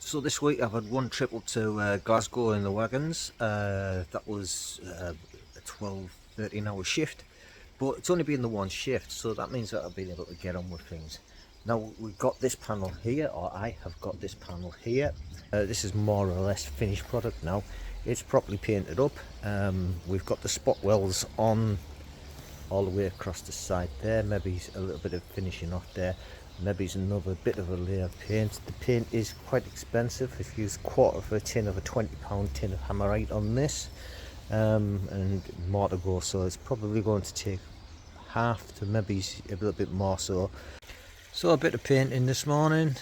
So this week I've had one trip up to Glasgow in the wagons. That was a 12, 13 hour shift, but it's only been the one shift, so that means that I've been able to get on with things. Now we've got this panel here, or I have got this panel here. This is more or less finished product now. It's properly painted up. We've got the spot wells on all the way across the side there, maybe a little bit of finishing off there, maybe another bit of a layer of paint. The paint is quite expensive. I've used quarter of a tin of a £20 tin of Hammerite on this, and more to go, so it's probably going to take half to maybe a little bit more. So a bit of painting this morning,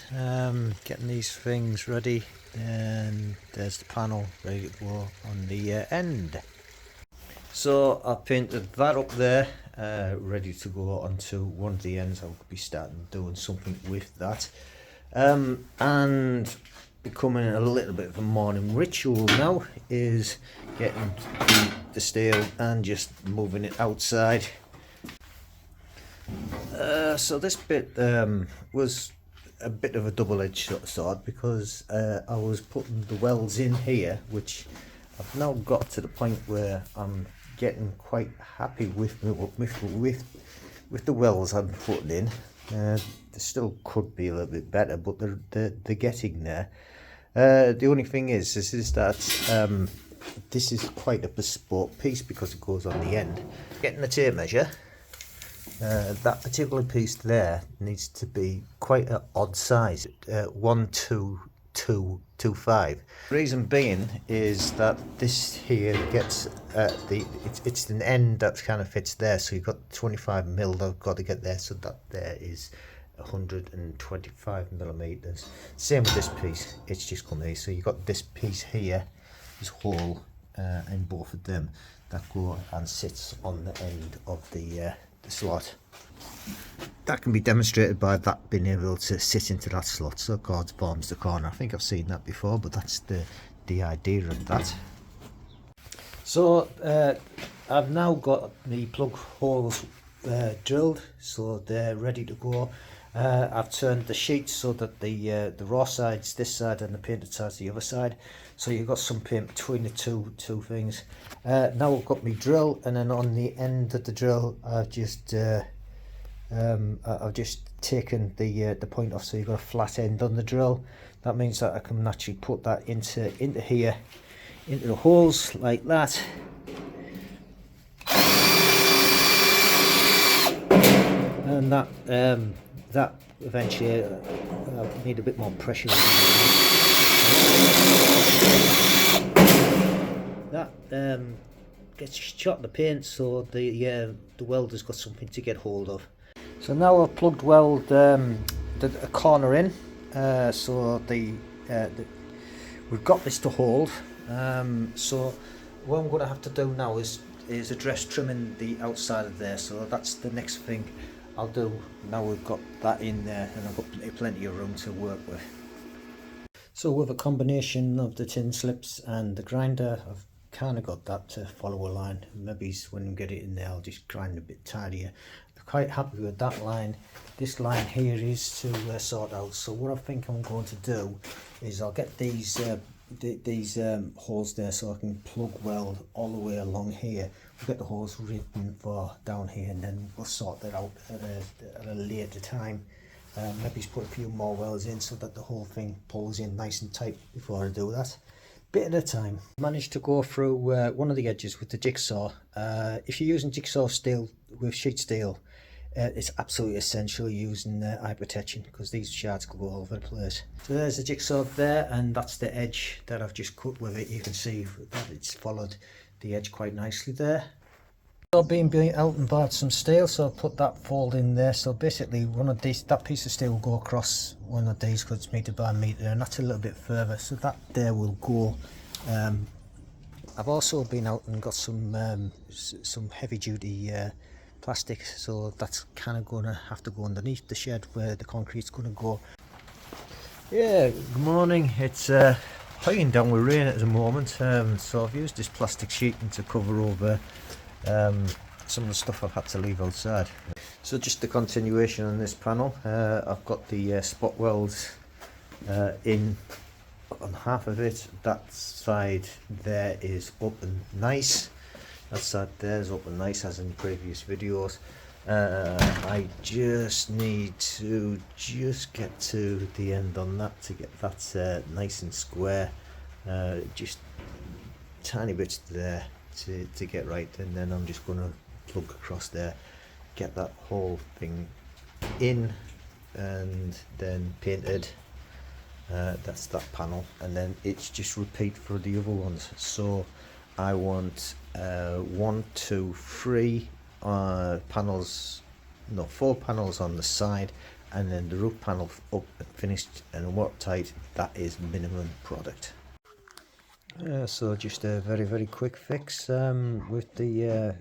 getting these things ready, and there's the panel ready to go on the end. So I painted that up there, ready to go onto one of the ends. I'll be starting doing something with that, and becoming a little bit of a morning ritual now is getting the steel and just moving it outside. So this bit was a bit of a double-edged sword, because I was putting the welds in here, which I've now got to the point where I'm getting quite happy with the wells I'm putting in. They still could be a little bit better, but they're getting there. The only thing is that this is quite a bespoke piece because it goes on the end. Getting the tape measure, that particular piece there needs to be quite an odd size, 12225. Reason being is that this here gets it's an end that kind of fits there, so you've got 25mm I've got to get there, so that there is 125mm. Same with this piece, it's just come here, so you've got this piece here, this hole in both of them that go and sits on the end of the slot. That can be demonstrated by that being able to sit into that slot, so God forms the corner. I think I've seen that before, but that's the idea of that. So I've now got the plug holes drilled, so they're ready to go. I've turned the sheets so that the raw side's this side and the painted side's the other side, so you've got some paint between the two things. Now I've got my drill, and then on the end of the drill I've just taken the point off, so you've got a flat end on the drill. That means that I can actually put that into here, into the holes like that. And that eventually I need a bit more pressure. That gets shot the paint, so the welder's got something to get hold of. So now I've plugged weld a corner in, so we've got this to hold. So what I'm going to have to do now is address trimming the outside of there, so that's the next thing I'll do. Now we've got that in there, and I've got plenty of room to work with. So with a combination of the tin slips and the grinder, I've kind of got that to follow a line. Maybe when we get it in there I'll just grind a bit tidier. I'm quite happy with that line. This line here is to sort out, so what I think I'm going to do is I'll get these holes there, so I can plug weld all the way along here. We'll get the holes written for down here, and then we'll sort that out at a later time. Maybe put a few more welds in so that the whole thing pulls in nice and tight before I do that. Bit at a time. Managed to go through one of the edges with the jigsaw. If you're using jigsaw steel with sheet steel, it's absolutely essential using eye protection, because these shards can go all over the place. So there's the jigsaw there, and that's the edge that I've just cut with it. You can see that it's followed the edge quite nicely there. I've been out and bought some steel, so I've put that fold in there. So basically that piece of steel will go across one of these, because it's metre by metre, and that's a little bit further, so that there will go. I've also been out and got some heavy duty plastic, so that's kind of going to have to go underneath the shed where the concrete's going to go. Yeah, good morning. It's pouring down with rain at the moment, so I've used this plastic sheeting to cover over some of the stuff I've had to leave outside. So just the continuation on this panel, I've got the spot welds in on half of it. That side there is up and nice. That side there's up and nice, as in previous videos. I just need to just get to the end on that to get that nice and square. Just tiny bits there to get right, and then I'm just going to plug across there, get that whole thing in, and then painted. That's that panel, and then it's just repeat for the other ones. So I want 1, 2, 3 panels, no, 4 panels on the side, and then the roof panel up and finished and watertight. That is minimum product. So just a very quick fix with the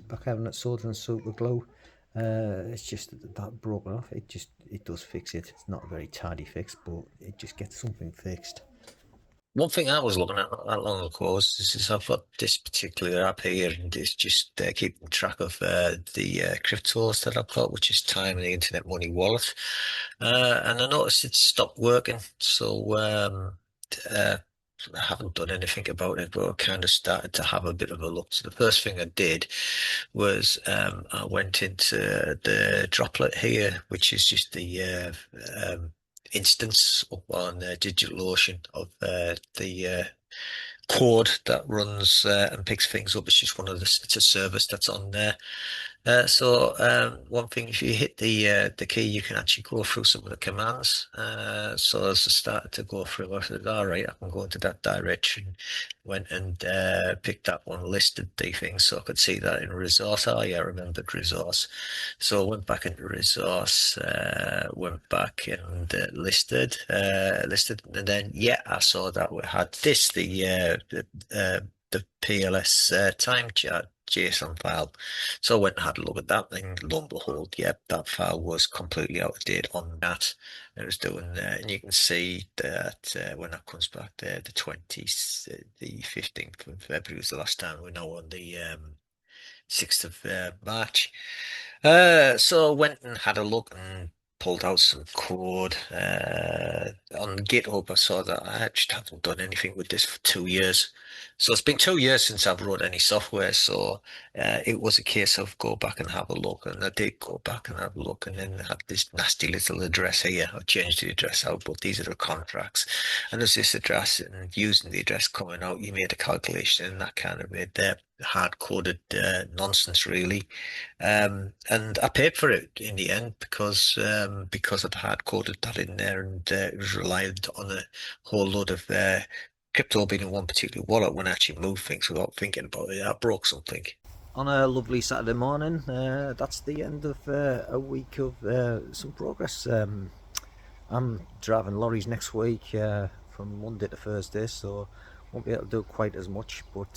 back cabinet soldering super glue. It's just that broken off. It does fix it. It's not a very tidy fix, but it just gets something fixed. One thing I was looking at not that long ago is I've got this particular app here, and it's just keeping track of the cryptos that I've got, which is Time and the Internet Money Wallet. And I noticed it stopped working, so I haven't done anything about it, but I kind of started to have a bit of a look. So the first thing I did was I went into the Droplet here, which is just the instance up on DigitalOcean of the code that runs and picks things up. It's just it's a service that's on there. One thing, if you hit the key, you can actually go through some of the commands. So as I started to go through, I said, all right, I can go into that direction. Went and picked that one, listed the things, so I could see that in resource. Oh yeah, I remembered resource. So I went back into resource, went back and listed, and then yeah, I saw that we had this, the PLS time chart JSON file. So I went and had a look at that, and lo and behold, yep, that file was completely out of date on that. It was doing that, and you can see that when that comes back there, the 20th, the 15th of February was the last time. We're now on the 6th of March. So I went and had a look and pulled out some code on GitHub. I saw that I just haven't done anything with this for 2 years. So it's been 2 years since I've wrote any software. So it was a case of go back and have a look. And I did go back and have a look, and then I had this nasty little address here. I changed the address out, but these are the contracts. And there's this address, and using the address coming out, you made a calculation, and that kind of made the hard-coded nonsense, really. And I paid for it in the end because I'd hard-coded that in there, and it was reliant on a whole load of crypto being in one particular wallet. When I actually moved things without thinking about it, I broke something. On a lovely Saturday morning, that's the end of a week of some progress. I'm driving lorries next week from Monday to Thursday, so won't be able to do quite as much, but